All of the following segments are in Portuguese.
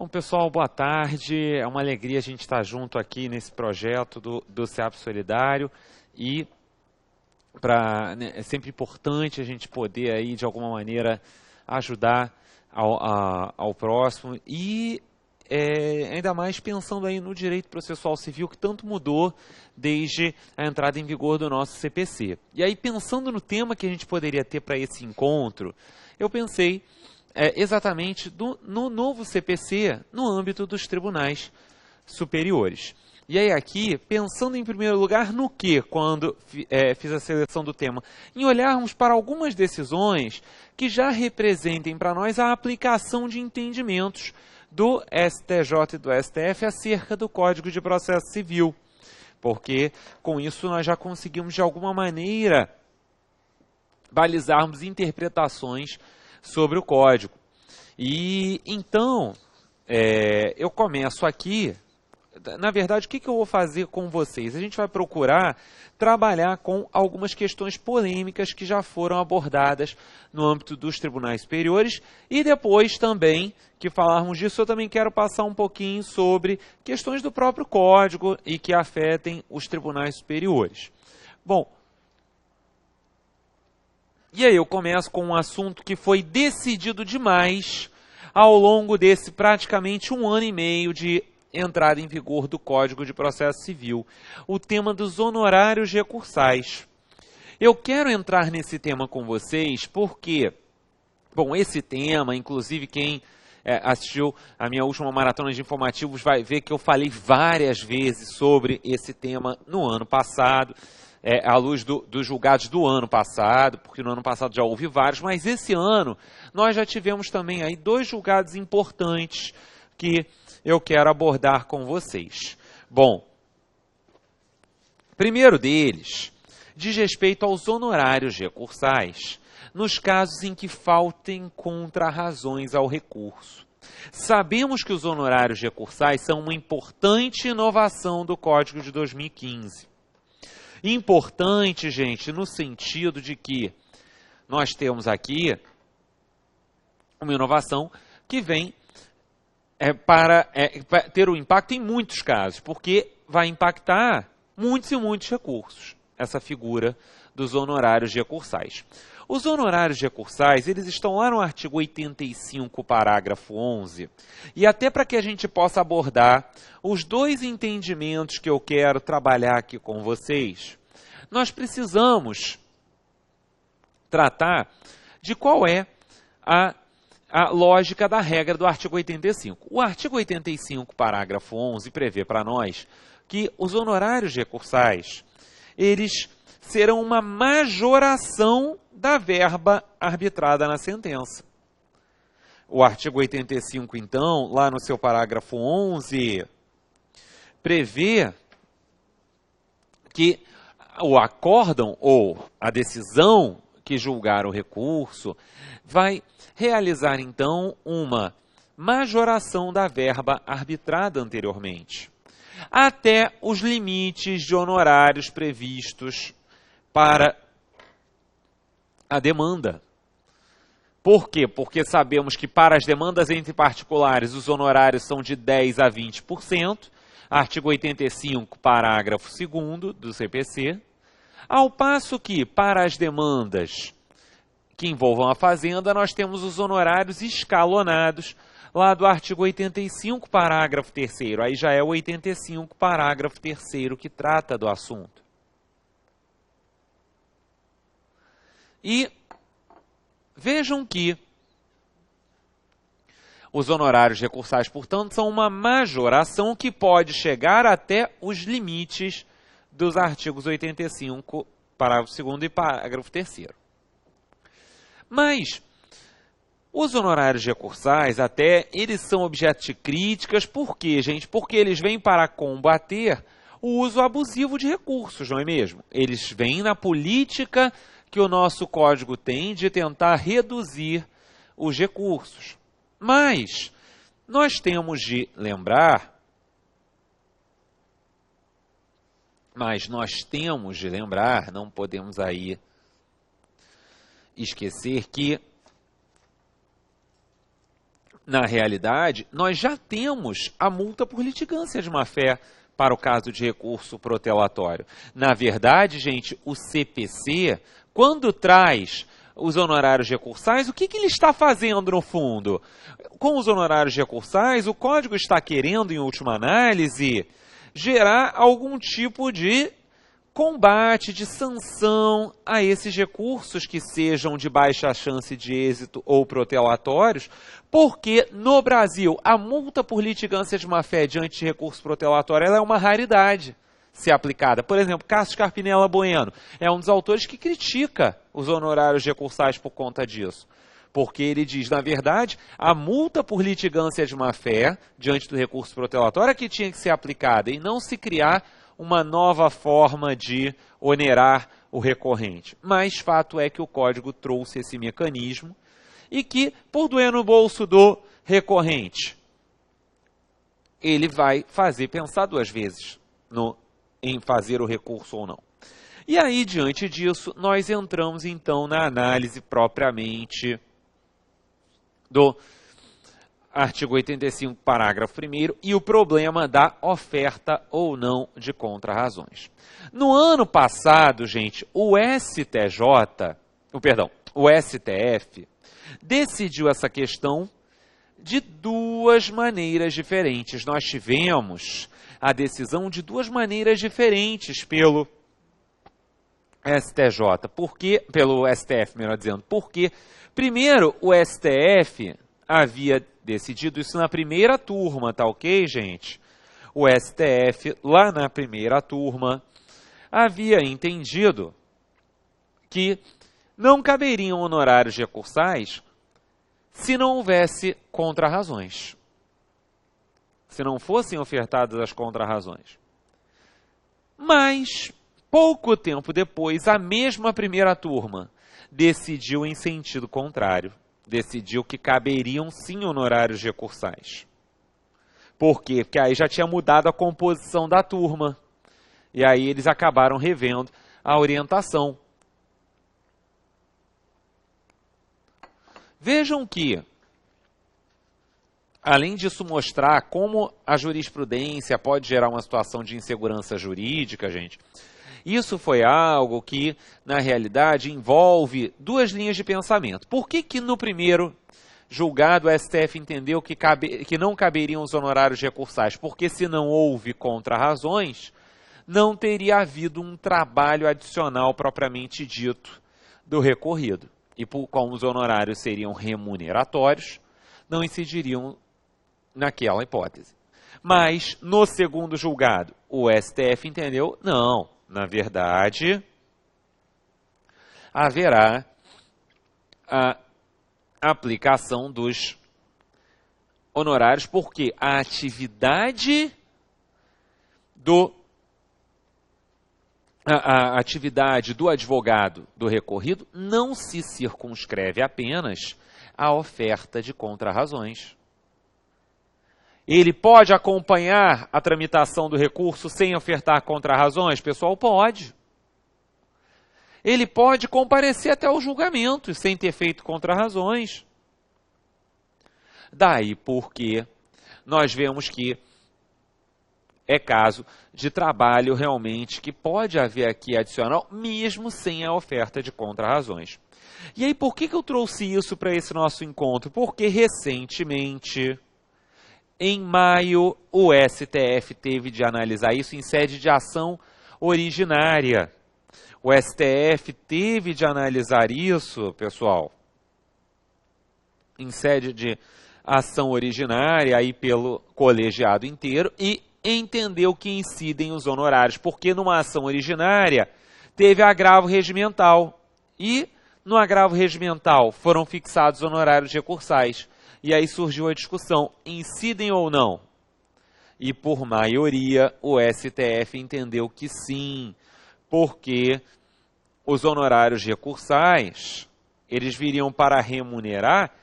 Bom, pessoal, boa tarde. É uma alegria a gente estar junto aqui nesse projeto do SEAP Solidário e é sempre importante a gente poder aí, de alguma maneira, ajudar ao próximo e ainda mais pensando aí no direito processual civil que tanto mudou desde a entrada em vigor do nosso CPC. E aí, pensando no tema que a gente poderia ter para esse encontro, eu pensei exatamente no novo CPC no âmbito dos tribunais superiores. E aí aqui, pensando em primeiro lugar no que, quando fiz a seleção do tema? Em olharmos para algumas decisões que já representem para nós a aplicação de entendimentos do STJ e do STF acerca do Código de Processo Civil. Porque com isso nós já conseguimos de alguma maneira balizarmos interpretações sobre o código. E então, eu começo aqui. Na verdade, o que eu vou fazer com vocês? A gente vai procurar trabalhar com algumas questões polêmicas que já foram abordadas no âmbito dos tribunais superiores e depois também, que falarmos disso, eu também quero passar um pouquinho sobre questões do próprio código e que afetem os tribunais superiores. Bom, e aí eu começo com um assunto que foi decidido demais ao longo desse praticamente 1 ano e meio de entrada em vigor do Código de Processo Civil, o tema dos honorários recursais. Eu quero entrar nesse tema com vocês porque, bom, esse tema, inclusive quem assistiu a minha última maratona de informativos vai ver que eu falei várias vezes sobre esse tema no ano passado, à luz dos julgados do ano passado, porque no ano passado já houve vários, mas esse ano nós já tivemos também aí 2 julgados importantes que eu quero abordar com vocês. Bom, primeiro deles diz respeito aos honorários recursais, nos casos em que faltem contrarrazões ao recurso. Sabemos que os honorários recursais são uma importante inovação do Código de 2015. Importante, gente, no sentido de que nós temos aqui uma inovação que vem para ter um impacto em muitos casos, porque vai impactar muitos e muitos recursos, essa figura dos honorários recursais. Os honorários recursais, eles estão lá no artigo 85, parágrafo 11, e até para que a gente possa abordar os 2 entendimentos que eu quero trabalhar aqui com vocês, nós precisamos tratar de qual é a lógica da regra do artigo 85. O artigo 85, parágrafo 11, prevê para nós que os honorários recursais, eles serão uma majoração da verba arbitrada na sentença. O artigo 85, então, lá no seu parágrafo 11, prevê que o acórdão ou a decisão que julgar o recurso vai realizar, então, uma majoração da verba arbitrada anteriormente, até os limites de honorários previstos para a demanda. Por quê? Porque sabemos que para as demandas entre particulares os honorários são de 10% a 20%, artigo 85, parágrafo 2º do CPC, ao passo que para as demandas que envolvam a fazenda, nós temos os honorários escalonados lá do artigo 85, parágrafo 3º. Aí já é o 85, parágrafo 3º que trata do assunto. E vejam que os honorários recursais, portanto, são uma majoração que pode chegar até os limites dos artigos 85, parágrafo 2º e parágrafo 3º. Mas os honorários recursais, até, eles são objeto de críticas. Por quê, gente? Porque eles vêm para combater o uso abusivo de recursos, não é mesmo? Eles vêm na política que o nosso código tem de tentar reduzir os recursos. Mas nós temos de lembrar, não podemos aí esquecer que na realidade, nós já temos a multa por litigância de má-fé para o caso de recurso protelatório. Na verdade, gente, o CPC, quando traz os honorários recursais, o que ele está fazendo no fundo? Com os honorários recursais, o Código está querendo, em última análise, gerar algum tipo de combate, de sanção a esses recursos que sejam de baixa chance de êxito ou protelatórios, porque no Brasil a multa por litigância de má-fé diante de recurso protelatório ela é uma raridade ser aplicada. Por exemplo, Cássio Scarpinella Bueno é um dos autores que critica os honorários recursais por conta disso. Porque ele diz, na verdade, a multa por litigância de má-fé diante do recurso protelatório é que tinha que ser aplicada e não se criar uma nova forma de onerar o recorrente. Mas fato é que o Código trouxe esse mecanismo e que, por doer no bolso do recorrente, ele vai fazer pensar duas vezes em fazer o recurso ou não. E aí, diante disso, nós entramos então na análise propriamente do artigo 85, parágrafo 1º, e o problema da oferta ou não de contrarrazões. No ano passado, gente, o STF decidiu essa questão de duas maneiras diferentes. Nós tivemos a decisão de duas maneiras diferentes pelo pelo STF, melhor dizendo, porque, primeiro, o STF havia decidido isso na primeira turma, tá ok, gente? O STF, lá na primeira turma, havia entendido que não caberiam honorários recursais se não houvesse contrarrazões. Se não fossem ofertadas as contrarrazões. Mas, pouco tempo depois, a mesma primeira turma decidiu em sentido contrário. Decidiu que caberiam sim honorários recursais. Por quê? Porque aí já tinha mudado a composição da turma. E aí eles acabaram revendo a orientação. Vejam que, além disso mostrar como a jurisprudência pode gerar uma situação de insegurança jurídica, gente, isso foi algo que, na realidade, envolve duas linhas de pensamento. Por que no primeiro julgado o STF entendeu que não caberiam os honorários recursais? Porque se não houve contrarrazões, não teria havido um trabalho adicional propriamente dito do recorrido. E como os honorários seriam remuneratórios, não incidiriam naquela hipótese. Mas, no segundo julgado, o STF entendeu, não. Na verdade, haverá a aplicação dos honorários, porque a atividade do advogado do recorrido não se circunscreve apenas à oferta de contrarrazões. Ele pode acompanhar a tramitação do recurso sem ofertar contrarrazões? Pessoal, pode. Ele pode comparecer até o julgamento sem ter feito contrarrazões. Daí porque nós vemos que é caso de trabalho realmente que pode haver aqui adicional, mesmo sem a oferta de contrarrazões. E aí, por que eu trouxe isso para esse nosso encontro? Porque recentemente, em maio, o STF teve de analisar isso em sede de ação originária. O STF teve de analisar isso, pessoal, em sede de ação originária, aí pelo colegiado inteiro, e entendeu que incidem os honorários, porque numa ação originária teve agravo regimental, e no agravo regimental foram fixados honorários recursais. E aí surgiu a discussão, incidem ou não? E por maioria o STF entendeu que sim, porque os honorários recursais, eles viriam para remunerar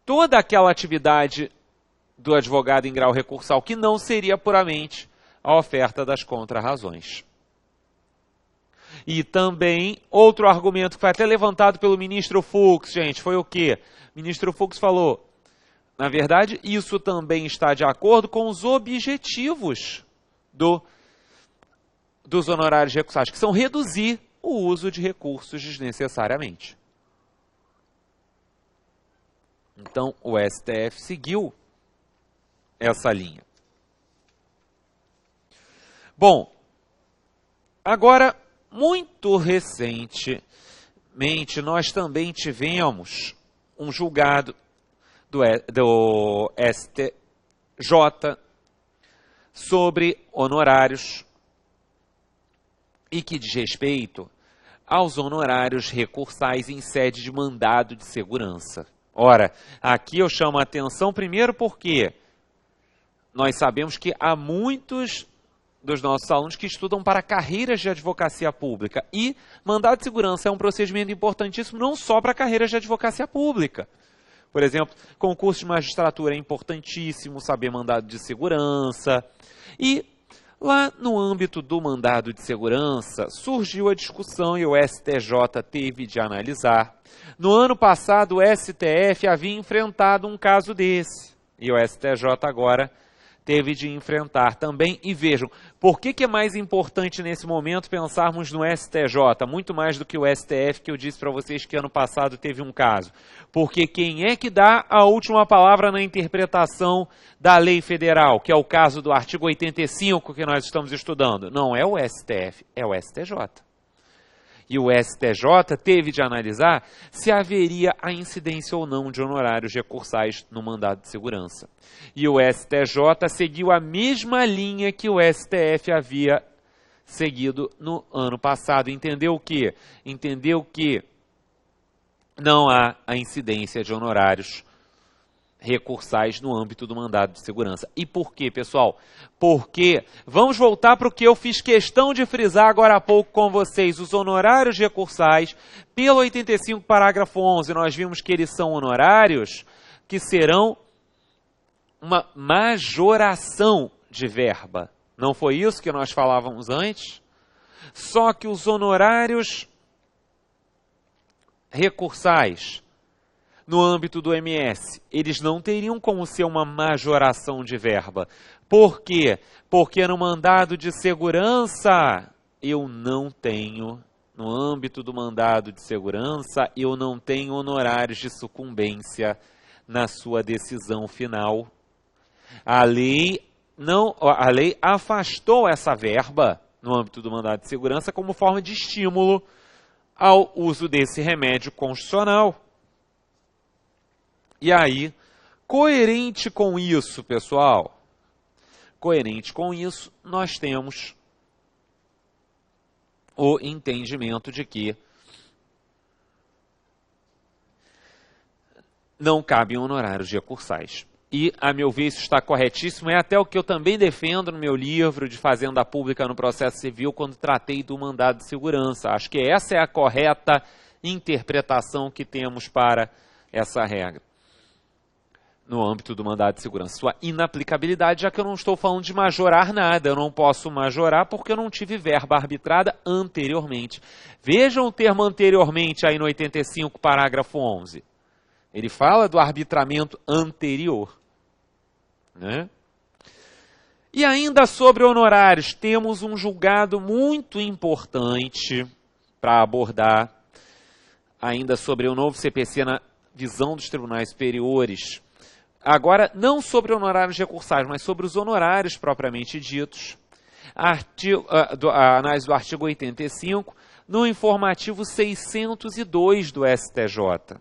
toda aquela atividade do advogado em grau recursal, que não seria puramente a oferta das contrarrazões. E também, outro argumento que foi até levantado pelo ministro Fux, gente, foi o quê? O ministro Fux falou, Na verdade, isso também está de acordo com os objetivos dos honorários recursais, que são reduzir o uso de recursos desnecessariamente. Então, o STF seguiu essa linha. Bom, agora, muito recentemente, nós também tivemos um julgado do STJ sobre honorários e que diz respeito aos honorários recursais em sede de mandado de segurança. Ora, aqui eu chamo a atenção primeiro porque nós sabemos que há muitos dos nossos alunos que estudam para carreiras de advocacia pública e mandado de segurança é um procedimento importantíssimo não só para carreiras de advocacia pública. Por exemplo, concurso de magistratura é importantíssimo, saber mandado de segurança. E lá no âmbito do mandado de segurança, surgiu a discussão e o STJ teve de analisar. No ano passado, o STF havia enfrentado um caso desse. E o STJ agora teve de enfrentar também. E vejam, por que é mais importante nesse momento pensarmos no STJ, muito mais do que o STF, que eu disse para vocês que ano passado teve um caso? Porque quem é que dá a última palavra na interpretação da lei federal, que é o caso do artigo 85 que nós estamos estudando? Não é o STF, é o STJ. E o STJ teve de analisar se haveria a incidência ou não de honorários recursais no mandado de segurança. E o STJ seguiu a mesma linha que o STF havia seguido no ano passado. Entendeu o quê? Entendeu que não há a incidência de honorários recursais no âmbito do mandado de segurança. E por quê, pessoal? Porque, vamos voltar para o que eu fiz questão de frisar agora há pouco com vocês, os honorários recursais, pelo 85, parágrafo 11, nós vimos que eles são honorários que serão uma majoração de verba. Não foi isso que nós falávamos antes? Só que os honorários recursais no âmbito do MS, eles não teriam como ser uma majoração de verba. Por quê? Porque no mandado de segurança, eu não tenho, no âmbito do mandado de segurança, eu não tenho honorários de sucumbência na sua decisão final. A lei afastou essa verba no âmbito do mandado de segurança como forma de estímulo ao uso desse remédio constitucional. E aí, coerente com isso, pessoal, coerente com isso, nós temos o entendimento de que não cabem honorários recursais. E, a meu ver, isso está corretíssimo, é até o que eu também defendo no meu livro de Fazenda Pública no Processo Civil, quando tratei do mandado de segurança. Acho que essa é a correta interpretação que temos para essa regra no âmbito do mandado de segurança. Sua inaplicabilidade, já que eu não estou falando de majorar nada, eu não posso majorar porque eu não tive verba arbitrada anteriormente. Vejam o termo anteriormente aí no 85, parágrafo 11. Ele fala do arbitramento anterior, né? E ainda sobre honorários, temos um julgado muito importante para abordar, ainda sobre o novo CPC na visão dos tribunais superiores. Agora, não sobre honorários recursais, mas sobre os honorários propriamente ditos. A análise do artigo 85, no informativo 602 do STJ.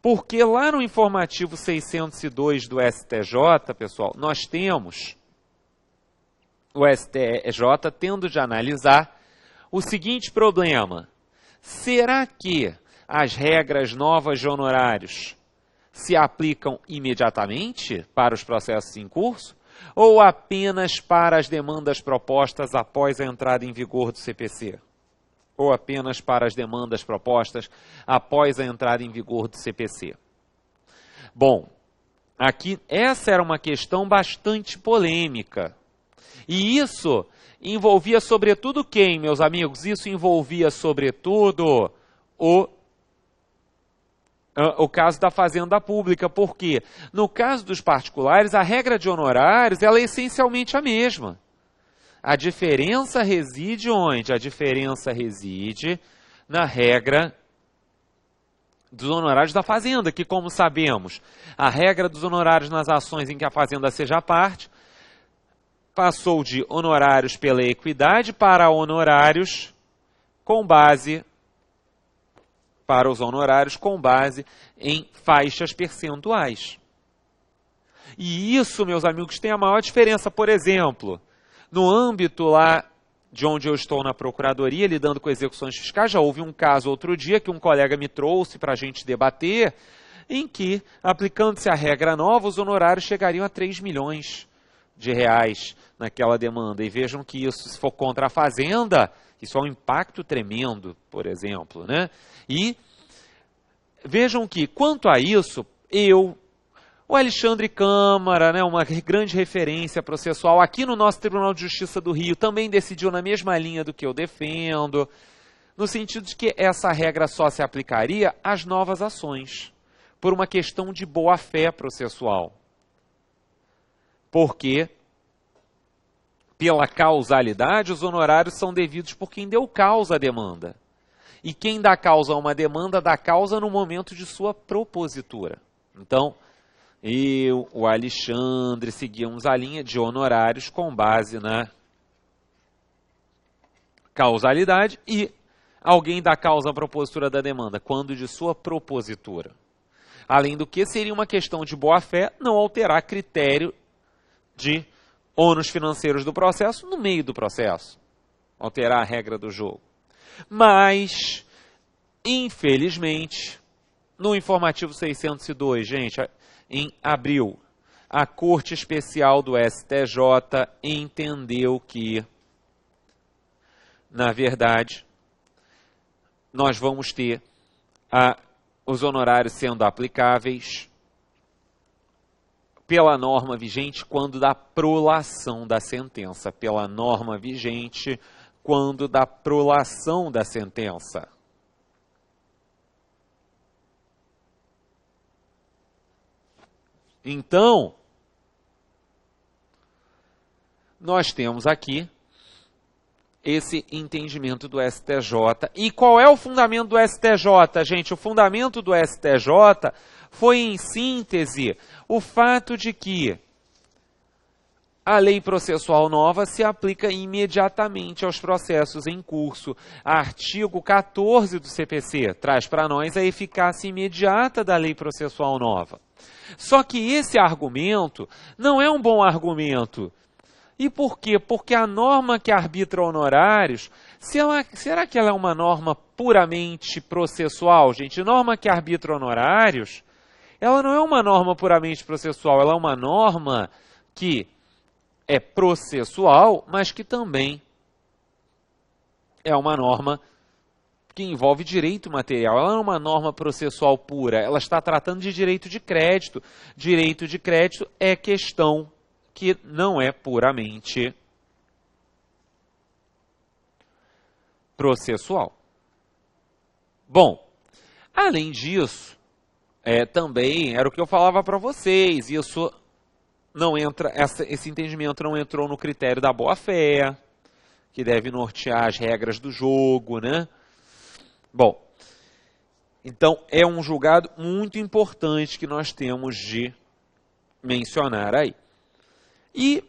Porque lá no informativo 602 do STJ, pessoal, nós temos o STJ tendo de analisar o seguinte problema. Será que as regras novas de honorários se aplicam imediatamente para os processos em curso ou apenas para as demandas propostas após a entrada em vigor do CPC? Ou apenas para as demandas propostas após a entrada em vigor do CPC? Bom, aqui essa era uma questão bastante polêmica. E isso envolvia sobretudo quem, meus amigos? Isso envolvia sobretudo o o caso da fazenda pública, porque no caso dos particulares, a regra de honorários ela é essencialmente a mesma. A diferença reside onde? A diferença reside na regra dos honorários da fazenda, que, como sabemos, a regra dos honorários nas ações em que a fazenda seja parte passou de honorários pela equidade para honorários com base para os honorários com base em faixas percentuais. E isso, meus amigos, tem a maior diferença. Por exemplo, no âmbito lá de onde eu estou na Procuradoria, lidando com execuções fiscais, já houve um caso outro dia que um colega me trouxe para a gente debater, em que, aplicando-se a regra nova, os honorários chegariam a 3 milhões de reais naquela demanda. E vejam que isso, se for contra a Fazenda, isso é um impacto tremendo, por exemplo, né? E vejam que, quanto a isso, o Alexandre Câmara, né, uma grande referência processual, aqui no nosso Tribunal de Justiça do Rio, também decidiu na mesma linha do que eu defendo, no sentido de que essa regra só se aplicaria às novas ações, por uma questão de boa-fé processual. Porque, pela causalidade, os honorários são devidos por quem deu causa à demanda. E quem dá causa a uma demanda, dá causa no momento de sua propositura. Então, o Alexandre, seguimos a linha de honorários com base na causalidade e alguém dá causa à propositura da demanda, quando de sua propositura. Além do que, seria uma questão de boa-fé não alterar critério de ônus financeiros do processo no meio do processo. Alterar a regra do jogo. Mas, infelizmente, no informativo 602, gente, em abril, a Corte Especial do STJ entendeu que, na verdade, nós vamos ter os honorários sendo aplicáveis pela norma vigente quando da prolação da sentença. Pela norma vigente quando da prolação da sentença. Então, nós temos aqui esse entendimento do STJ. E qual é o fundamento do STJ, gente? O fundamento do STJ foi, em síntese, o fato de que a lei processual nova se aplica imediatamente aos processos em curso. Artigo 14 do CPC traz para nós a eficácia imediata da lei processual nova. Só que esse argumento não é um bom argumento. E por quê? Porque a norma que arbitra honorários, será que ela é uma norma puramente processual, gente? Norma que arbitra honorários, ela não é uma norma puramente processual, ela é uma norma que é processual, mas que também é uma norma que envolve direito material. Ela não é uma norma processual pura, ela está tratando de direito de crédito. Direito de crédito é questão que não é puramente processual. Bom, além disso, também era o que eu falava para vocês, isso não entra, esse entendimento não entrou no critério da boa-fé, que deve nortear as regras do jogo, né? Bom, então é um julgado muito importante que nós temos de mencionar aí. E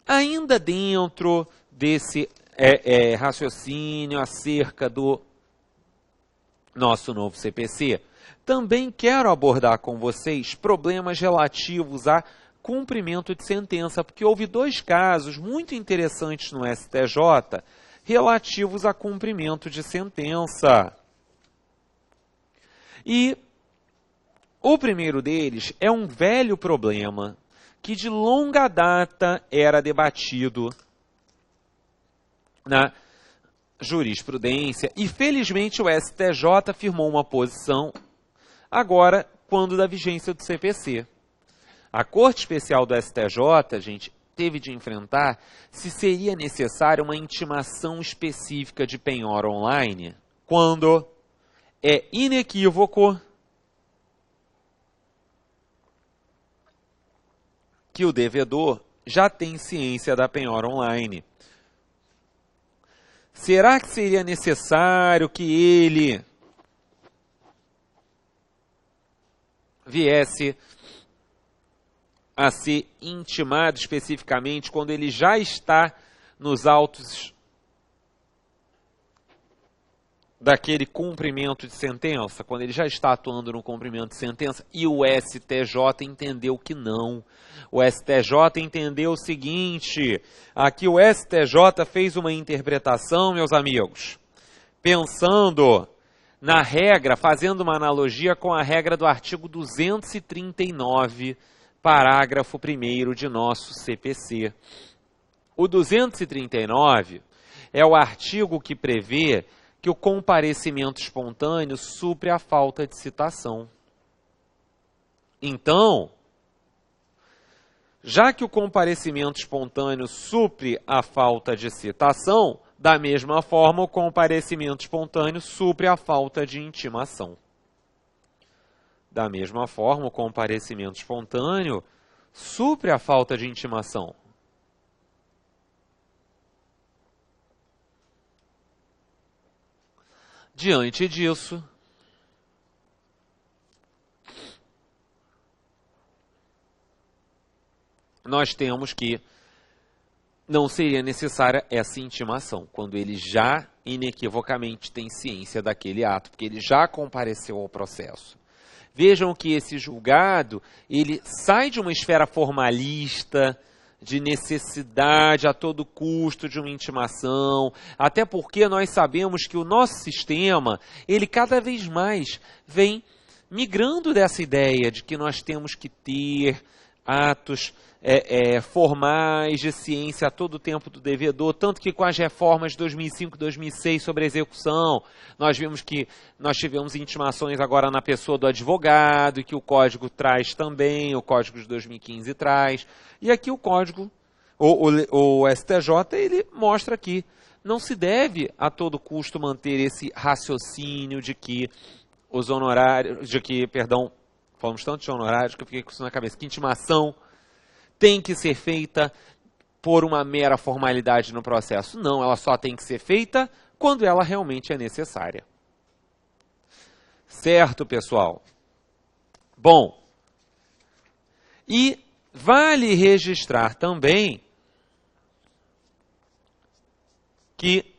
ainda dentro desse raciocínio acerca do nosso novo CPC, também quero abordar com vocês problemas relativos a cumprimento de sentença, porque houve 2 casos muito interessantes no STJ relativos a cumprimento de sentença. E o primeiro deles é um velho problema que de longa data era debatido na jurisprudência e felizmente o STJ firmou uma posição agora quando da vigência do CPC. A Corte Especial do STJ, gente, teve de enfrentar se seria necessária uma intimação específica de penhora online quando é inequívoco que o devedor já tem ciência da penhora online. Será que seria necessário que ele viesse a ser intimado especificamente quando ele já está nos autos daquele cumprimento de sentença, quando ele já está atuando no cumprimento de sentença, e o STJ entendeu que não. O STJ entendeu o seguinte, aqui o STJ fez uma interpretação, meus amigos, pensando na regra, fazendo uma analogia com a regra do artigo 239, parágrafo 1º de nosso CPC. O 239 é o artigo que prevê que o comparecimento espontâneo supre a falta de citação. Então, já que o comparecimento espontâneo supre a falta de citação, da mesma forma o comparecimento espontâneo supre a falta de intimação. Da mesma forma, o comparecimento espontâneo supre a falta de intimação. Diante disso, nós temos que não seria necessária essa intimação, quando ele já inequivocamente tem ciência daquele ato, porque ele já compareceu ao processo. Vejam que esse julgado, ele sai de uma esfera formalista, de necessidade a todo custo de uma intimação, até porque nós sabemos que o nosso sistema, ele cada vez mais vem migrando dessa ideia de que nós temos que ter atos formais de ciência a todo tempo do devedor, tanto que com as reformas de 2005 e 2006 sobre a execução, nós vimos que nós tivemos intimações agora na pessoa do advogado, e que o Código traz também, o Código de 2015 traz, e aqui o Código, o STJ, ele mostra que não se deve a todo custo manter esse raciocínio de que os honorários, falamos tanto de honorários que eu fiquei com isso na cabeça, que intimação tem que ser feita por uma mera formalidade no processo. Não, ela só tem que ser feita quando ela realmente é necessária. Certo, pessoal? Bom, e vale registrar também que,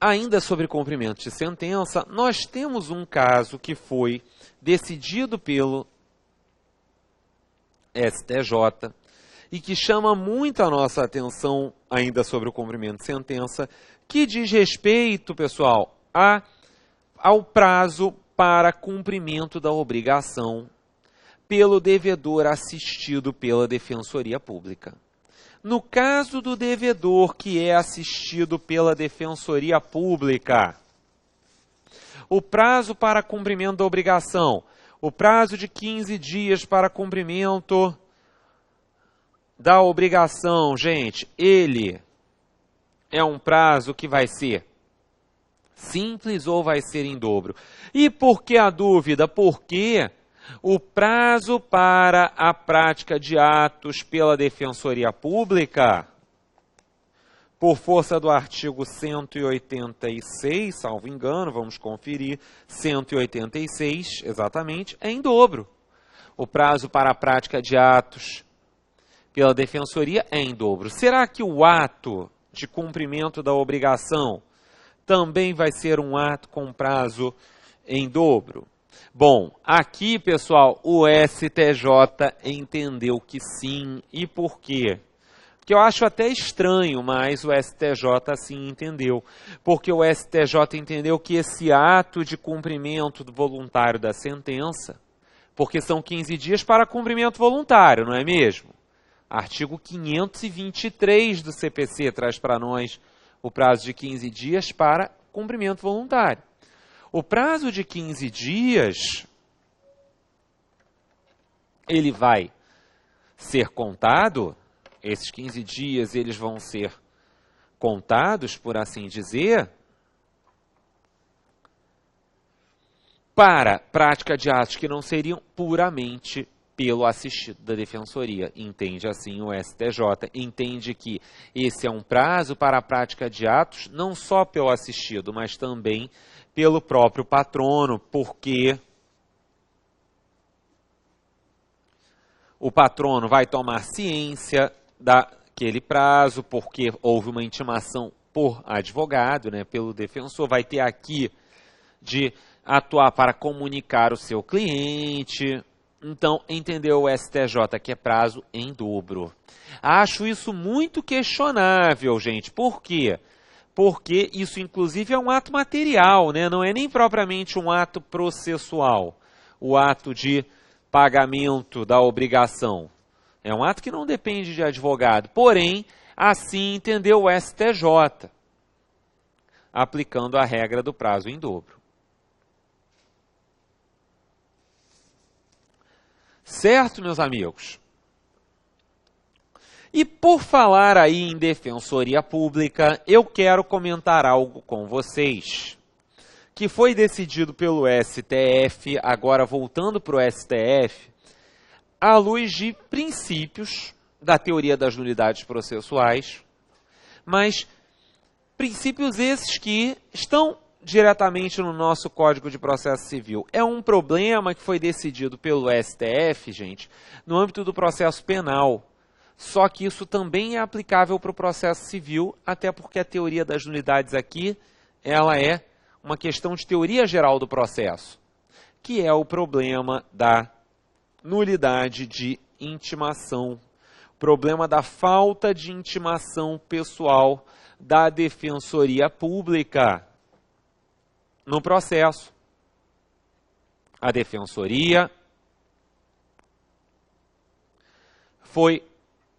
ainda sobre cumprimento de sentença, nós temos um caso que foi decidido pelo STJ e que chama muito a nossa atenção ainda sobre o cumprimento de sentença, que diz respeito, pessoal, ao prazo para cumprimento da obrigação pelo devedor assistido pela Defensoria Pública. No caso do devedor que é assistido pela Defensoria Pública, o prazo para cumprimento da obrigação, o prazo de 15 dias para cumprimento da obrigação, gente, ele é um prazo que vai ser simples ou vai ser em dobro. E por que a dúvida? Porque o prazo para a prática de atos pela Defensoria Pública, por força do artigo 186, salvo engano, vamos conferir, 186, exatamente, é em dobro. O prazo para a prática de atos pela Defensoria é em dobro. Será que o ato de cumprimento da obrigação também vai ser um ato com prazo em dobro? Bom, aqui, pessoal, o STJ entendeu que sim. E por quê? Que eu acho até estranho, mas o STJ assim entendeu. Porque o STJ entendeu que esse ato de cumprimento voluntário da sentença, porque são 15 dias para cumprimento voluntário, não é mesmo? Artigo 523 do CPC traz para nós o prazo de 15 dias para cumprimento voluntário. O prazo de 15 dias, ele vai ser contado. Esses 15 dias, eles vão ser contados, por assim dizer, para prática de atos que não seriam puramente pelo assistido da Defensoria. Entende assim o STJ, entende que esse é um prazo para a prática de atos, não só pelo assistido, mas também pelo próprio patrono, porque o patrono vai tomar ciência daquele prazo, porque houve uma intimação por advogado, né, pelo defensor, vai ter aqui de atuar para comunicar o seu cliente. Então, entendeu o STJ que é prazo em dobro. Acho isso muito questionável, gente. Por quê? Porque isso, inclusive, é um ato material, né? Não é nem propriamente um ato processual, o ato de pagamento da obrigação. É um ato que não depende de advogado. Porém, assim entendeu o STJ, aplicando a regra do prazo em dobro. Certo, meus amigos? E por falar aí em defensoria pública, eu quero comentar algo com vocês, que foi decidido pelo STF, agora voltando para o STF, à luz de princípios da teoria das nulidades processuais, mas princípios esses que estão diretamente no nosso Código de Processo Civil. É um problema que foi decidido pelo STF, gente, no âmbito do processo penal. Só que isso também é aplicável para o processo civil, até porque a teoria das nulidades aqui, ela é uma questão de teoria geral do processo, que é o problema da nulidade de intimação, problema da falta de intimação pessoal da Defensoria Pública no processo. A Defensoria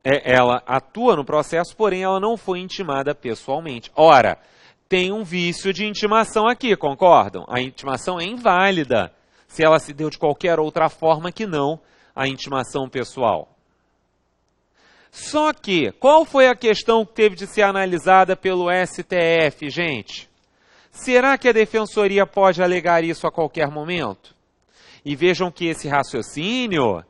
ela atua no processo, porém ela não foi intimada pessoalmente. Ora, tem um vício de intimação aqui, concordam? A intimação é inválida se ela se deu de qualquer outra forma que não a intimação pessoal. Só que, qual foi a questão que teve de ser analisada pelo STF, gente? Será que a Defensoria pode alegar isso a qualquer momento? E vejam que esse raciocínio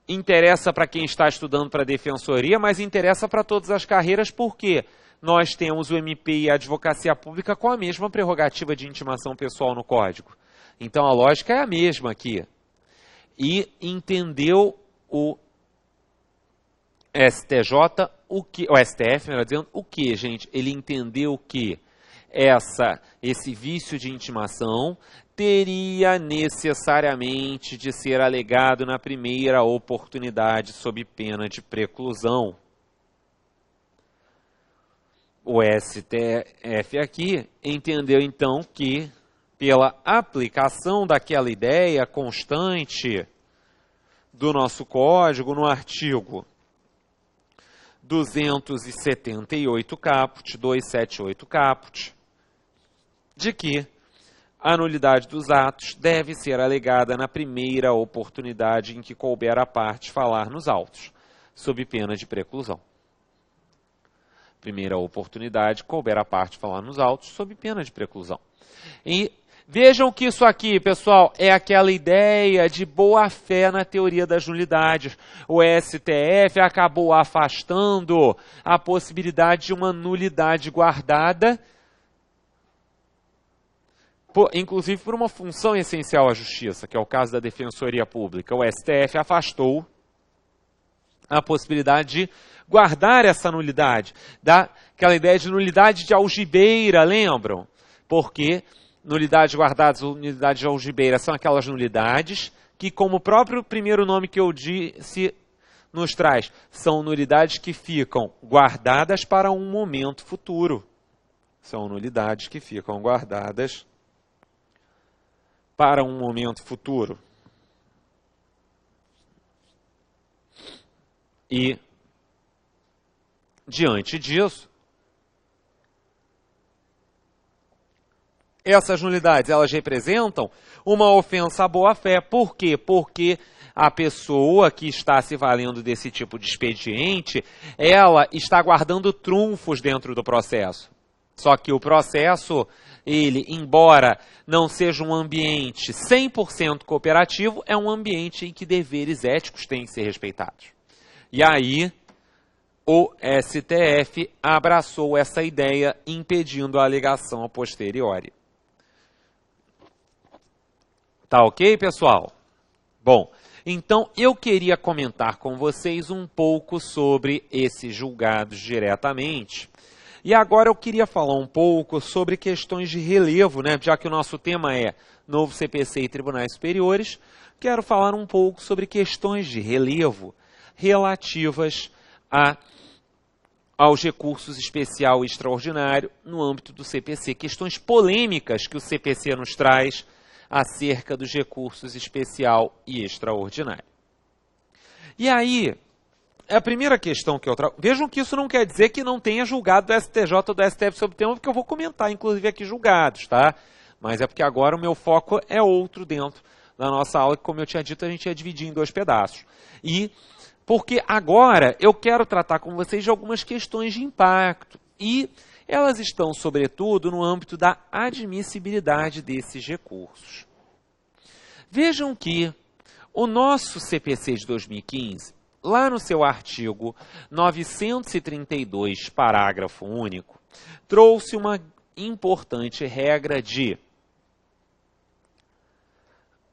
interessa para quem está estudando para a Defensoria, mas interessa para todas as carreiras, porque nós temos o MP e a Advocacia Pública com a mesma prerrogativa de intimação pessoal no Código. Então a lógica é a mesma aqui. E entendeu o STJ, o STF, melhor dizendo, o que, gente? Ele entendeu que esse vício de intimação teria necessariamente de ser alegado na primeira oportunidade sob pena de preclusão. O STF aqui entendeu então que, pela aplicação daquela ideia constante do nosso código no artigo 278 caput, 278 caput, de que a nulidade dos atos deve ser alegada na primeira oportunidade em que couber a parte falar nos autos, sob pena de preclusão. Primeira oportunidade, couber a parte falar nos autos, sob pena de preclusão. E vejam que isso aqui, pessoal, é aquela ideia de boa-fé na teoria das nulidades. O STF acabou afastando a possibilidade de uma nulidade guardada, inclusive por uma função essencial à justiça, que é o caso da Defensoria Pública. O STF afastou a possibilidade de guardar essa nulidade, aquela ideia de nulidade de algibeira, lembram? Porque nulidades guardadas ou nulidades de algibeira são aquelas nulidades que, como o próprio primeiro nome que eu disse nos traz, são nulidades que ficam guardadas para um momento futuro. São nulidades que ficam guardadas para um momento futuro. E, diante disso, essas nulidades, elas representam uma ofensa à boa-fé. Por quê? Porque a pessoa que está se valendo desse tipo de expediente, ela está guardando trunfos dentro do processo. Só que o processo, ele, embora não seja um ambiente 100% cooperativo, é um ambiente em que deveres éticos têm que ser respeitados. E aí, o STF abraçou essa ideia, impedindo a alegação a posteriori. Tá ok, pessoal? Bom, então eu queria comentar com vocês um pouco sobre esses julgados diretamente. E agora eu queria falar um pouco sobre questões de relevo, né? Já que o nosso tema é novo CPC e tribunais superiores, quero falar um pouco sobre questões de relevo relativas aos recursos especial e extraordinário no âmbito do CPC. Questões polêmicas que o CPC nos traz acerca dos recursos especial e extraordinário. E aí, a primeira questão que eu trago... Vejam que isso não quer dizer que não tenha julgado do STJ ou do STF sobre o tema, porque eu vou comentar, inclusive, aqui julgados, tá? Mas é porque agora o meu foco é outro dentro da nossa aula, que, como eu tinha dito, a gente ia dividir em 2 pedaços. E porque agora eu quero tratar com vocês de algumas questões de impacto. E elas estão, sobretudo, no âmbito da admissibilidade desses recursos. Vejam que o nosso CPC de 2015, lá no seu artigo 932, parágrafo único, trouxe uma importante regra de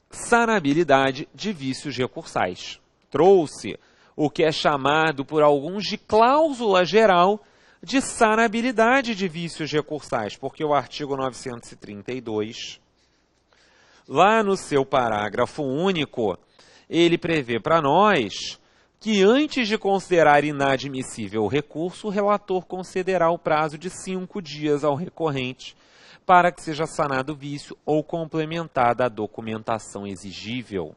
sanabilidade de vícios recursais. Trouxe o que é chamado por alguns de cláusula geral de sanabilidade de vícios recursais, porque o artigo 932, lá no seu parágrafo único, ele prevê para nós que antes de considerar inadmissível o recurso, o relator concederá o prazo de 5 dias ao recorrente para que seja sanado o vício ou complementada a documentação exigível.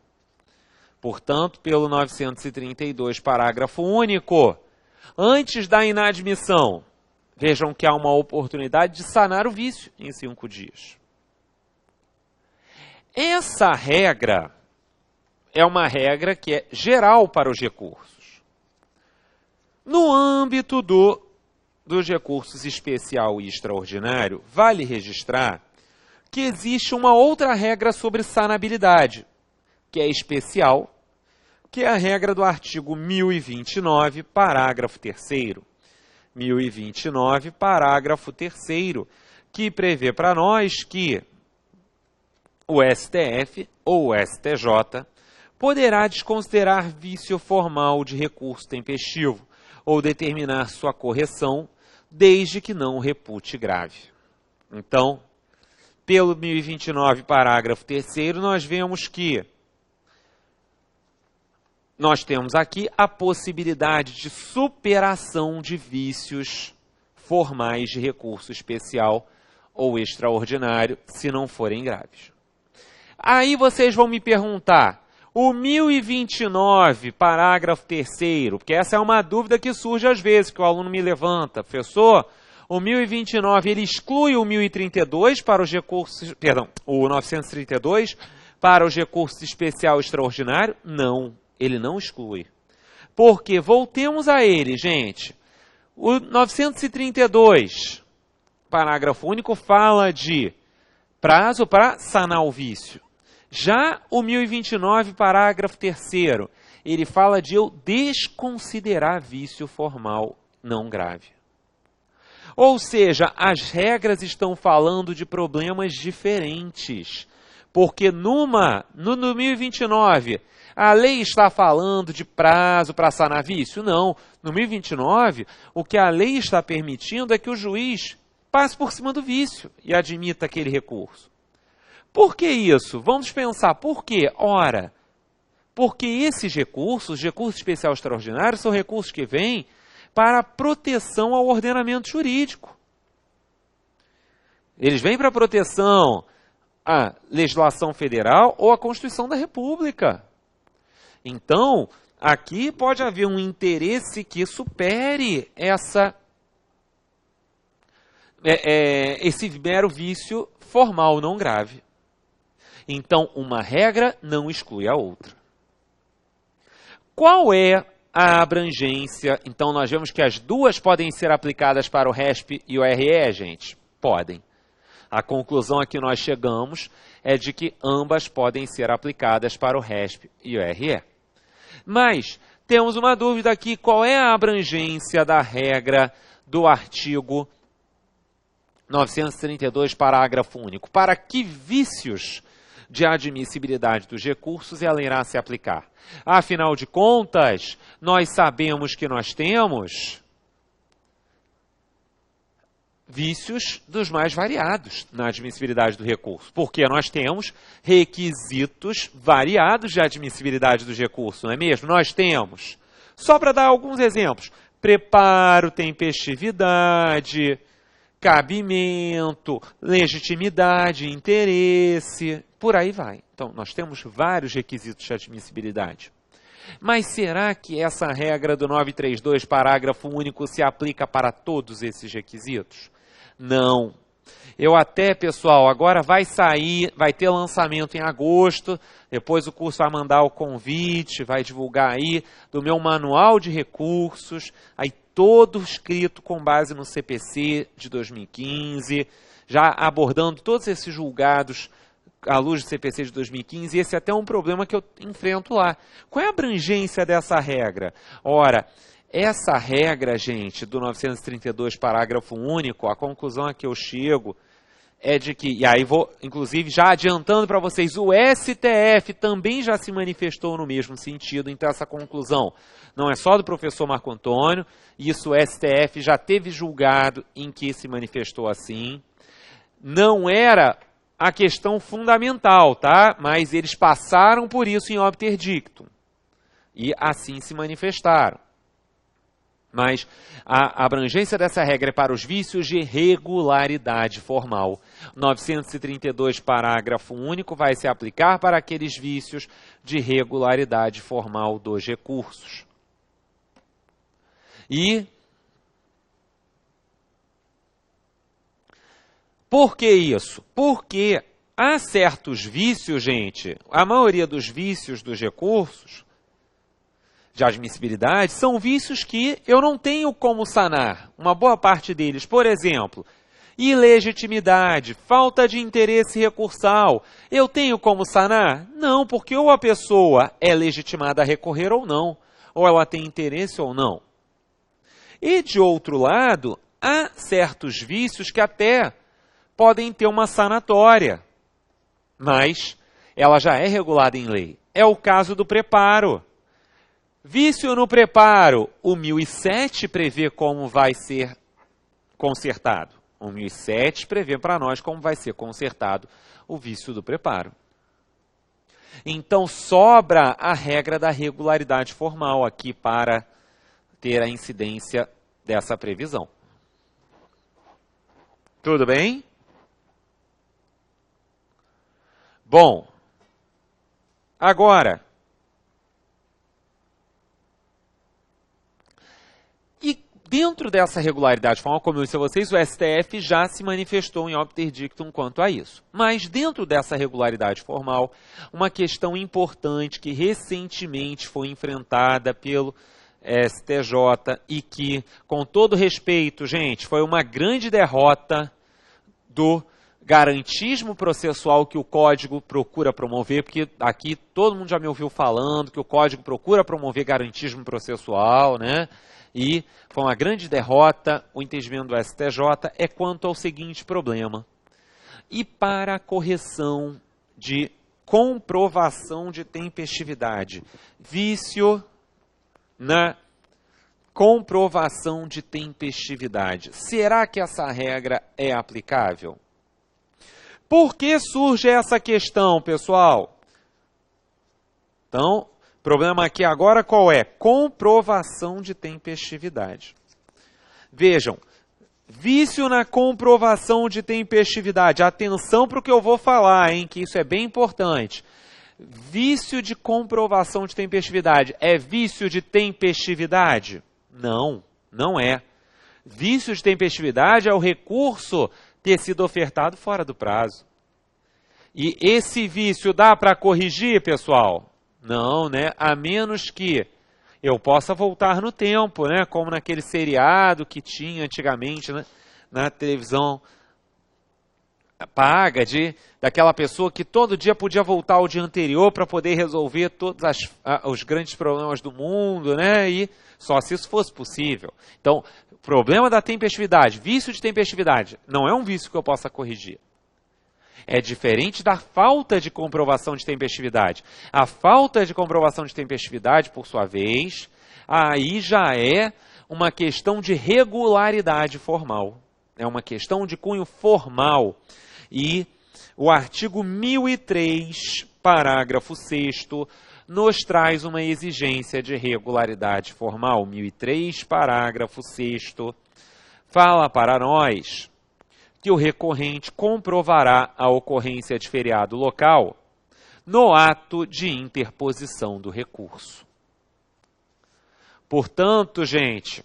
Portanto, pelo 932, parágrafo único, antes da inadmissão, vejam que há uma oportunidade de sanar o vício em 5 dias. Essa regra é uma regra que é geral para os recursos. No âmbito dos recursos especial e extraordinário, vale registrar que existe uma outra regra sobre sanabilidade, que é especial, que é a regra do artigo 1029, parágrafo 3º. 1029, parágrafo 3º, que prevê para nós que o STF ou o STJ poderá desconsiderar vício formal de recurso tempestivo ou determinar sua correção, desde que não o repute grave. Então, pelo 1029, parágrafo 3º, nós vemos que nós temos aqui a possibilidade de superação de vícios formais de recurso especial ou extraordinário, se não forem graves. Aí vocês vão me perguntar, o 1029, parágrafo 3º, porque essa é uma dúvida que surge às vezes, que o aluno me levanta, professor, o 1029, ele exclui o 1032 para os recursos, perdão, o 932 para os recursos especial e extraordinário? Não. Ele não exclui. Porque, voltemos a ele, gente. O 932, parágrafo único, fala de prazo para sanar o vício. Já o 1029, parágrafo 3º, ele fala de eu desconsiderar vício formal não grave. Ou seja, as regras estão falando de problemas diferentes. Porque no 1029... a lei está falando de prazo para sanar vício? Não. No 1029, o que a lei está permitindo é que o juiz passe por cima do vício e admita aquele recurso. Por que isso? Vamos pensar, por quê? Ora, porque esses recursos especial extraordinário, são recursos que vêm para proteção ao ordenamento jurídico. Eles vêm para proteção à legislação federal ou à Constituição da República. Então, aqui pode haver um interesse que supere esse mero vício formal não grave. Então, uma regra não exclui a outra. Qual é a abrangência. Então, nós vemos que as duas podem ser aplicadas para o RESP e o RE, gente? Podem. A conclusão a que nós chegamos é de que ambas podem ser aplicadas para o RESP e o RE. Mas temos uma dúvida aqui, qual é a abrangência da regra do artigo 932, parágrafo único? Para que vícios de admissibilidade dos recursos ela irá se aplicar? Afinal de contas, nós sabemos que nós temos vícios dos mais variados na admissibilidade do recurso, porque nós temos requisitos variados de admissibilidade dos recursos, não é mesmo? Nós temos, só para dar alguns exemplos, preparo, tempestividade, cabimento, legitimidade, interesse, por aí vai. Então, nós temos vários requisitos de admissibilidade. Mas será que essa regra do 932, parágrafo único, se aplica para todos esses requisitos? Não. Eu até, pessoal, agora vai sair, vai ter lançamento em agosto, depois o curso vai mandar o convite, vai divulgar aí do meu manual de recursos, aí todo escrito com base no CPC de 2015, já abordando todos esses julgados à luz do CPC de 2015, e esse é até um problema que eu enfrento lá. Qual é a abrangência dessa regra? Ora, essa regra, gente, do 932, parágrafo único, a conclusão a que eu chego é de que, e aí vou, inclusive, já adiantando para vocês, o STF também já se manifestou no mesmo sentido, então essa conclusão não é só do professor Marco Antônio, isso o STF já teve julgado em que se manifestou assim. Não era a questão fundamental, tá? Mas eles passaram por isso em obter dictum. E assim se manifestaram. Mas a abrangência dessa regra é para os vícios de regularidade formal. 932, parágrafo único, vai se aplicar para aqueles vícios de regularidade formal dos recursos. E por que isso? Porque há certos vícios, gente, a maioria dos vícios dos recursos de admissibilidade são vícios que eu não tenho como sanar. Uma boa parte deles, por exemplo, ilegitimidade, falta de interesse recursal. Eu tenho como sanar? Não, porque ou a pessoa é legitimada a recorrer ou não, ou ela tem interesse ou não. E, de outro lado, há certos vícios que até podem ter uma sanatória, mas ela já é regulada em lei. É o caso do preparo. Vício no preparo, o 1007 prevê como vai ser consertado. O 1007 prevê para nós como vai ser consertado o vício do preparo. Então, sobra a regra da regularidade formal aqui para ter a incidência dessa previsão. Tudo bem? Bom, agora, e dentro dessa regularidade formal, como eu disse a vocês, o STF já se manifestou em obter dictum quanto a isso. Mas dentro dessa regularidade formal, uma questão importante que recentemente foi enfrentada pelo STJ e que, com todo respeito, gente, foi uma grande derrota do garantismo processual que o Código procura promover, porque aqui todo mundo já me ouviu falando que o Código procura promover garantismo processual, né? E foi uma grande derrota, o entendimento do STJ é quanto ao seguinte problema. E para a correção de comprovação de tempestividade, vício na comprovação de tempestividade, será que essa regra é aplicável? Por que surge essa questão, pessoal? Então, o problema aqui agora qual é? Comprovação de tempestividade. Vejam, vício na comprovação de tempestividade. Atenção para o que eu vou falar, hein, que isso é bem importante. Vício de comprovação de tempestividade é vício de tempestividade? Não, não é. Vício de tempestividade é o recurso ter sido ofertado fora do prazo. E esse vício dá para corrigir, pessoal? Não, né? A menos que eu possa voltar no tempo, né? Como naquele seriado que tinha antigamente, né? Na televisão paga, daquela pessoa que todo dia podia voltar ao dia anterior para poder resolver todos os grandes problemas do mundo, né? E só se isso fosse possível. Então, problema da tempestividade, vício de tempestividade, não é um vício que eu possa corrigir. É diferente da falta de comprovação de tempestividade. A falta de comprovação de tempestividade, por sua vez, aí já é uma questão de regularidade formal. É uma questão de cunho formal. E o artigo 1003, parágrafo 6º, nos traz uma exigência de regularidade formal. 1003, parágrafo 6º, fala para nós que o recorrente comprovará a ocorrência de feriado local no ato de interposição do recurso. Portanto, gente,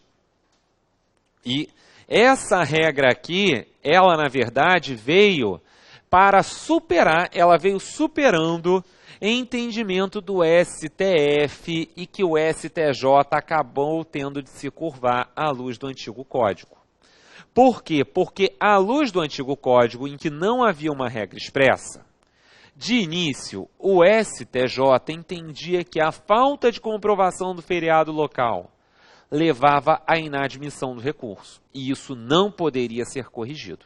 e essa regra aqui, ela na verdade veio para superar, ela veio superando entendimento do STF e que o STJ acabou tendo de se curvar à luz do antigo Código. Por quê? Porque à luz do antigo Código, em que não havia uma regra expressa, de início, o STJ entendia que a falta de comprovação do feriado local levava à inadmissão do recurso, e isso não poderia ser corrigido.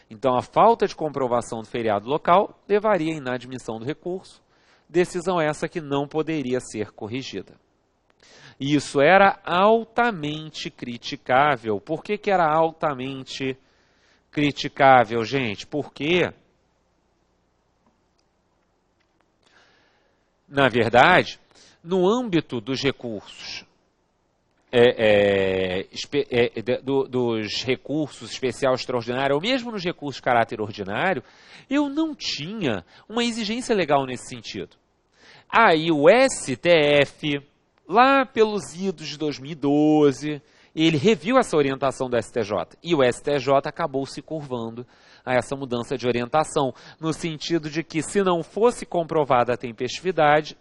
Então, a falta de comprovação do feriado local levaria à inadmissão do recurso, decisão essa que não poderia ser corrigida. E isso era altamente criticável. Por que que era altamente criticável, gente? Porque, na verdade, no âmbito dos recursos, dos recursos especial extraordinário, ou mesmo nos recursos de caráter ordinário, eu não tinha uma exigência legal nesse sentido. Aí o STF, lá pelos idos de 2012, ele reviu essa orientação do STJ, e o STJ acabou se curvando a essa mudança de orientação, no sentido de que, se não fosse comprovada a tempestividade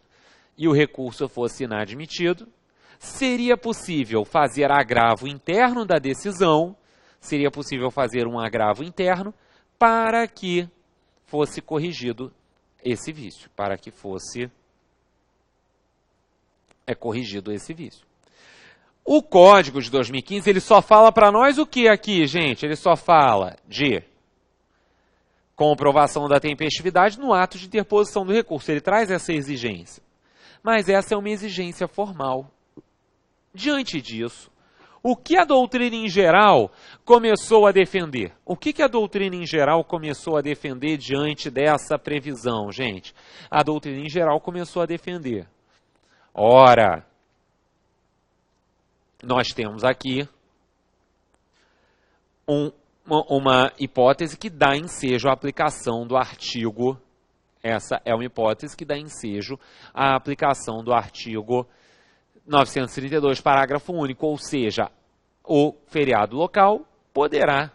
e o recurso fosse inadmitido, seria possível fazer agravo interno da decisão, seria possível fazer um agravo interno para que fosse corrigido esse vício, para que fosse corrigido esse vício. O Código de 2015, ele só fala para nós o que aqui, gente? Ele só fala de comprovação da tempestividade no ato de interposição do recurso. Ele traz essa exigência. Mas essa é uma exigência formal. Diante disso, o que a doutrina em geral começou a defender? O que a doutrina em geral começou a defender diante dessa previsão, gente? A doutrina em geral começou a defender. Ora, nós temos aqui uma hipótese que dá ensejo à aplicação do artigo. Essa é uma hipótese que dá ensejo à aplicação do artigo 932, parágrafo único, ou seja, o feriado local poderá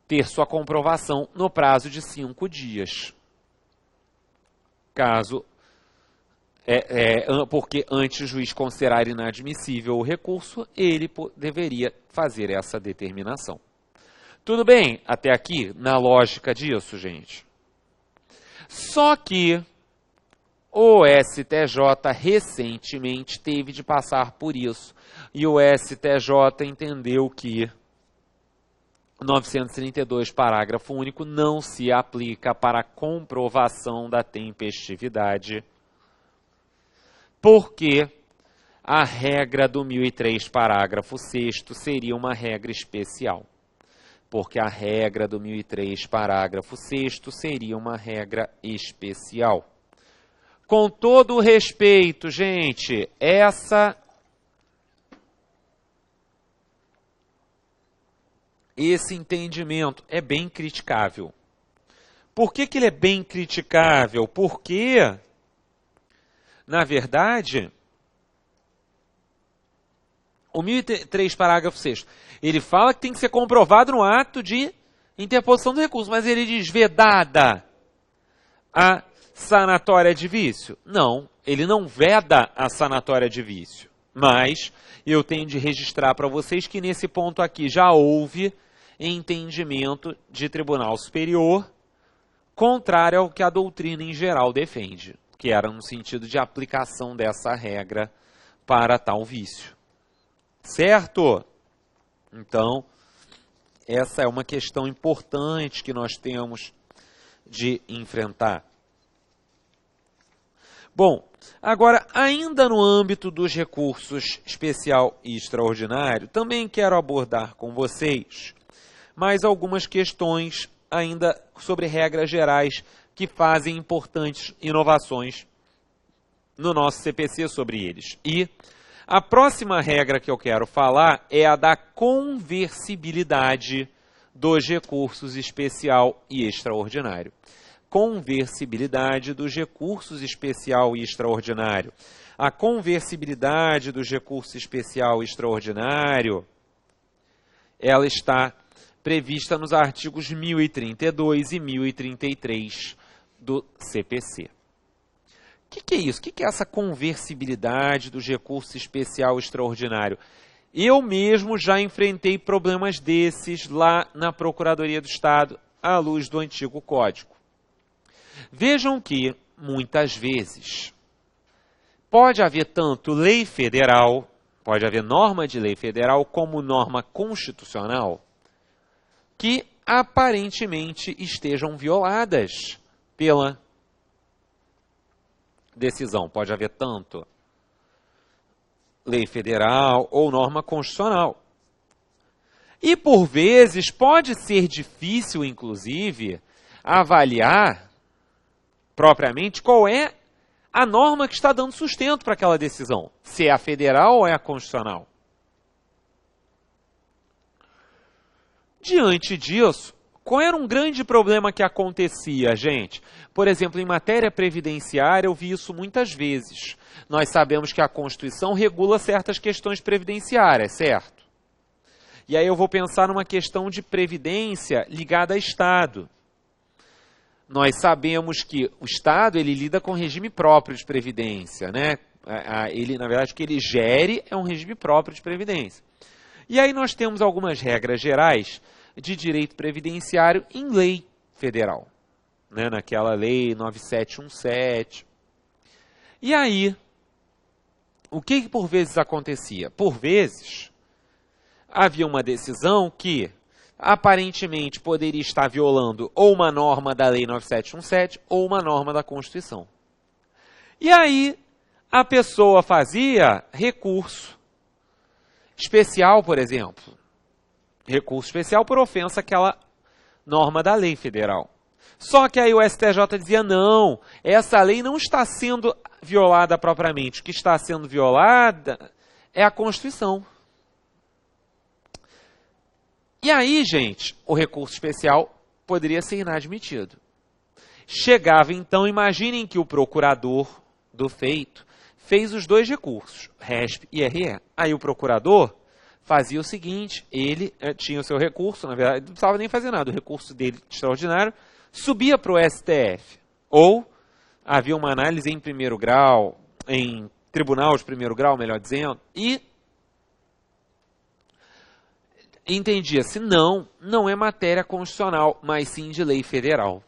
ter sua comprovação no prazo de 5 dias. Caso, porque antes o juiz considerar inadmissível o recurso, ele deveria fazer essa determinação. Tudo bem até aqui, na lógica disso, gente? Só que o STJ recentemente teve de passar por isso. E o STJ entendeu que 932, parágrafo único, não se aplica para a comprovação da tempestividade, porque a regra do 1003, parágrafo 6º, seria uma regra especial. Porque a regra do 1003, parágrafo 6º, seria uma regra especial. Com todo o respeito, gente, esse entendimento é bem criticável. Por que ele é bem criticável? Porque, na verdade, o 1003, parágrafo 6º, ele fala que tem que ser comprovado no ato de interposição do recurso, mas ele diz vedada a Sanatória de vício? Não, ele não veda a sanatória de vício. Mas eu tenho de registrar para vocês que nesse ponto aqui já houve entendimento de Tribunal Superior contrário ao que a doutrina em geral defende, que era no sentido de aplicação dessa regra para tal vício. Certo? Então, essa é uma questão importante que nós temos de enfrentar. Bom, agora, ainda no âmbito dos recursos especial e extraordinário, também quero abordar com vocês mais algumas questões ainda sobre regras gerais que fazem importantes inovações no nosso CPC sobre eles. E a próxima regra que eu quero falar é a da conversibilidade dos recursos especial e extraordinário. Conversibilidade dos recursos especial e extraordinário. A conversibilidade dos recursos especial e extraordinário, ela está prevista nos artigos 1032 e 1033 do CPC. O que é isso? O que é essa conversibilidade dos recursos especial e extraordinário? Eu mesmo já enfrentei problemas desses lá na Procuradoria do Estado, à luz do antigo Código. Vejam que, muitas vezes, pode haver tanto lei federal, pode haver norma de lei federal, como norma constitucional, que aparentemente estejam violadas pela decisão. Pode haver tanto lei federal ou norma constitucional. E, por vezes, pode ser difícil, inclusive, avaliar propriamente qual é a norma que está dando sustento para aquela decisão. Se é a federal ou é a constitucional. Diante disso, qual era um grande problema que acontecia, gente? Por exemplo, em matéria previdenciária, eu vi isso muitas vezes. Nós sabemos que a Constituição regula certas questões previdenciárias, certo? E aí eu vou pensar numa questão de previdência ligada a Estado. Nós sabemos que o Estado ele lida com regime próprio de previdência, né? Ele, na verdade, o que ele gere é um regime próprio de previdência. E aí nós temos algumas regras gerais de direito previdenciário em lei federal, né? Naquela lei 9717. E aí, o que por vezes acontecia? Por vezes, havia uma decisão que aparentemente poderia estar violando ou uma norma da lei 9717 ou uma norma da Constituição. E aí, a pessoa fazia recurso especial, por exemplo. Recurso especial por ofensa àquela norma da lei federal. Só que aí o STJ dizia, não, essa lei não está sendo violada propriamente. O que está sendo violada é a Constituição. E aí, gente, o recurso especial poderia ser inadmitido. Chegava, então, imaginem que o procurador do feito fez os dois recursos, RESP e RE. Aí o procurador fazia o seguinte, ele tinha o seu recurso, na verdade, não precisava nem fazer nada, o recurso dele extraordinário, subia para o STF. Ou havia uma análise em primeiro grau, em tribunal de primeiro grau, melhor dizendo, e entendia-se, não é matéria constitucional, mas sim de lei federal.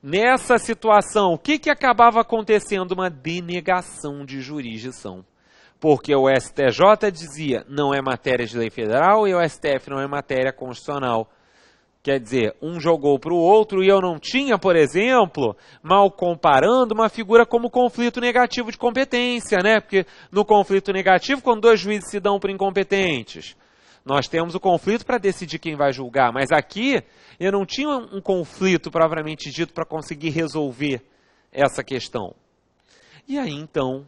Nessa situação, o que acabava acontecendo? Uma denegação de jurisdição. Porque o STJ dizia, não é matéria de lei federal, e o STF não é matéria constitucional. Quer dizer, um jogou para o outro, e eu não tinha, por exemplo, mal comparando, uma figura como conflito negativo de competência, né? Porque no conflito negativo, quando dois juízes se dão por incompetentes, nós temos o conflito para decidir quem vai julgar, mas aqui eu não tinha um conflito propriamente dito para conseguir resolver essa questão. E aí, então,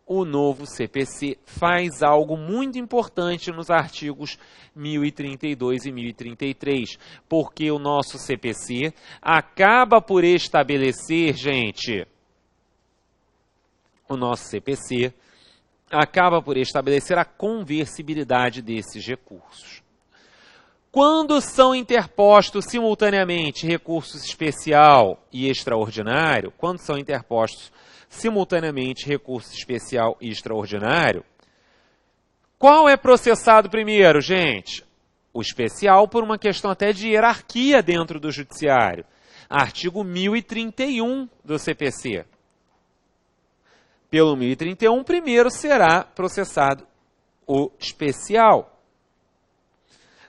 o novo CPC faz algo muito importante nos artigos 1032 e 1033, porque o nosso CPC acaba por estabelecer, gente, o nosso CPC acaba por estabelecer a conversibilidade desses recursos. Quando são interpostos simultaneamente recursos especial e extraordinário, quando são interpostos simultaneamente recurso especial e extraordinário, qual é processado primeiro, gente? O especial, por uma questão até de hierarquia dentro do judiciário. Artigo 1031 do CPC. Pelo 1031, primeiro será processado o especial.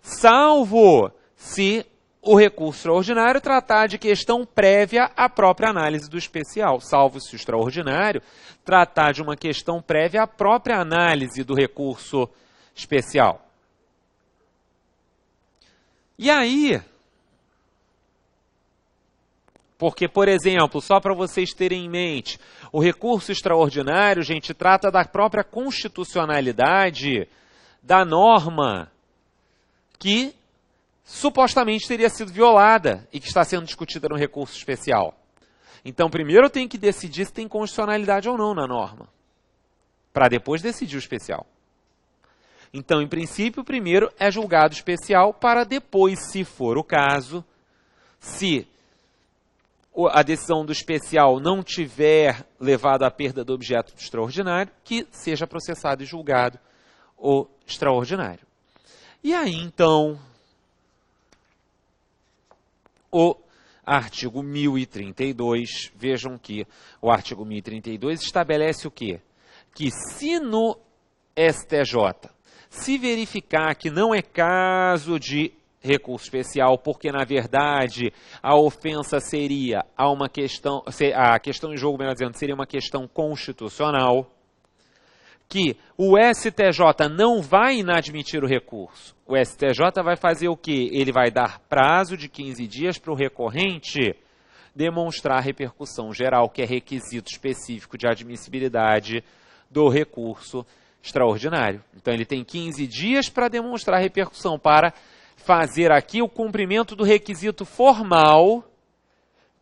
Salvo se o recurso extraordinário tratar de questão prévia à própria análise do especial. Salvo se o extraordinário tratar de uma questão prévia à própria análise do recurso especial. E aí, porque, por exemplo, só para vocês terem em mente, o recurso extraordinário, gente, trata da própria constitucionalidade da norma que supostamente teria sido violada e que está sendo discutida no recurso especial. Então, primeiro eu tenho que decidir se tem constitucionalidade ou não na norma, para depois decidir o especial. Então, em princípio, primeiro é julgado o especial, para depois, se for o caso, se a decisão do especial não tiver levado à perda do objeto do extraordinário, que seja processado e julgado o extraordinário. E aí, então, o artigo 1032, vejam que o artigo 1032 estabelece o quê? Que se no STJ se verificar que não é caso de recurso especial, porque, na verdade, a ofensa seria a questão em jogo, melhor dizendo, seria uma questão constitucional, que o STJ não vai inadmitir o recurso. O STJ vai fazer o quê? Ele vai dar prazo de 15 dias para o recorrente demonstrar repercussão geral, que é requisito específico de admissibilidade do recurso extraordinário. Então, ele tem 15 dias para demonstrar repercussão, para fazer aqui o cumprimento do requisito formal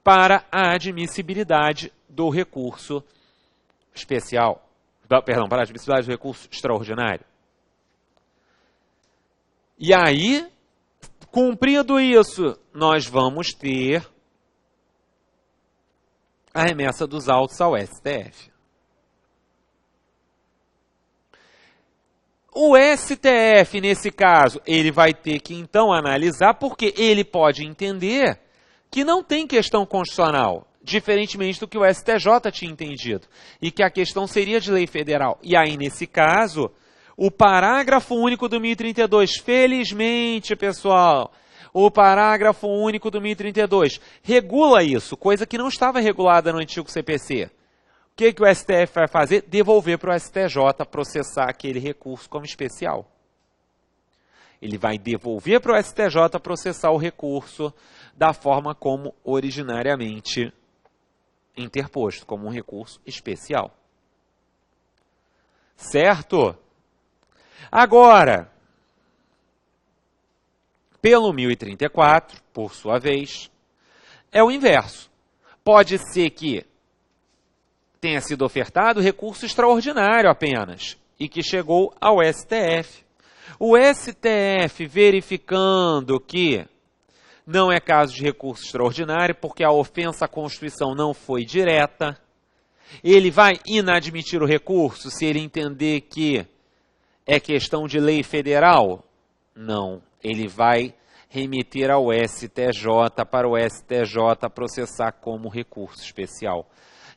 para a admissibilidade do recurso especial. Perdão, para a admissibilidade do recurso extraordinário. E aí, cumprido isso, nós vamos ter a remessa dos autos ao STF. O STF, nesse caso, ele vai ter que, então, analisar, porque ele pode entender que não tem questão constitucional, diferentemente do que o STJ tinha entendido, e que a questão seria de lei federal. E aí, nesse caso, o parágrafo único do 1032, felizmente, pessoal, o parágrafo único do 1032 regula isso, coisa que não estava regulada no antigo CPC. O que o STF vai fazer? Devolver para o STJ processar aquele recurso como especial. Ele vai devolver para o STJ processar o recurso da forma como originariamente interposto, como um recurso especial. Certo? Agora, pelo 1034, por sua vez, é o inverso. Pode ser que tenha sido ofertado recurso extraordinário apenas, e que chegou ao STF. O STF, verificando que não é caso de recurso extraordinário, porque a ofensa à Constituição não foi direta, ele vai inadmitir o recurso se ele entender que é questão de lei federal? Não, ele vai remeter ao STJ para o STJ processar como recurso especial.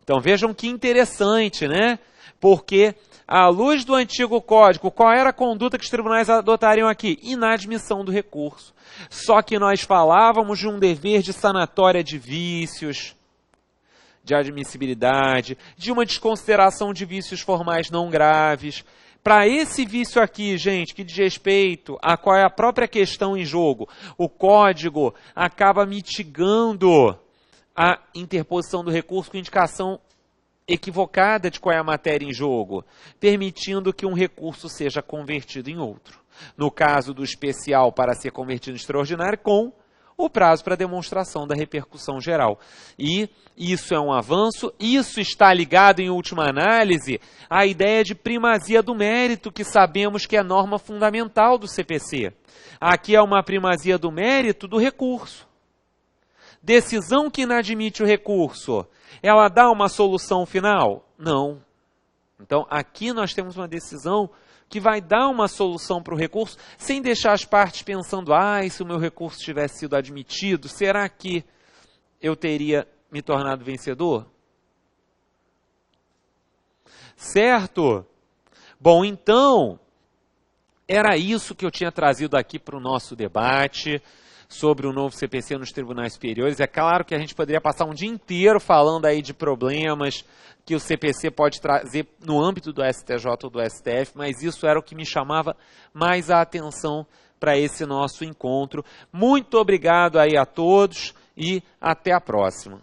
Então vejam que interessante, né? Porque, à luz do antigo código, qual era a conduta que os tribunais adotariam aqui? Inadmissão do recurso. Só que nós falávamos de um dever de sanatória de vícios, de admissibilidade, de uma desconsideração de vícios formais não graves. Para esse vício aqui, gente, que diz respeito a qual é a própria questão em jogo, o código acaba mitigando a interposição do recurso com indicação equivocada de qual é a matéria em jogo, permitindo que um recurso seja convertido em outro. No caso do especial para ser convertido em extraordinário, com o prazo para demonstração da repercussão geral. E isso é um avanço, isso está ligado, em última análise, à ideia de primazia do mérito, que sabemos que é norma fundamental do CPC. Aqui é uma primazia do mérito do recurso. Decisão que inadmite o recurso, ela dá uma solução final? Não. Então, aqui nós temos uma decisão que vai dar uma solução para o recurso, sem deixar as partes pensando, se o meu recurso tivesse sido admitido, será que eu teria me tornado vencedor? Certo? Bom, então, era isso que eu tinha trazido aqui para o nosso debate sobre o novo CPC nos tribunais superiores. É claro que a gente poderia passar um dia inteiro falando aí de problemas que o CPC pode trazer no âmbito do STJ ou do STF, mas isso era o que me chamava mais a atenção para esse nosso encontro. Muito obrigado aí a todos e até a próxima.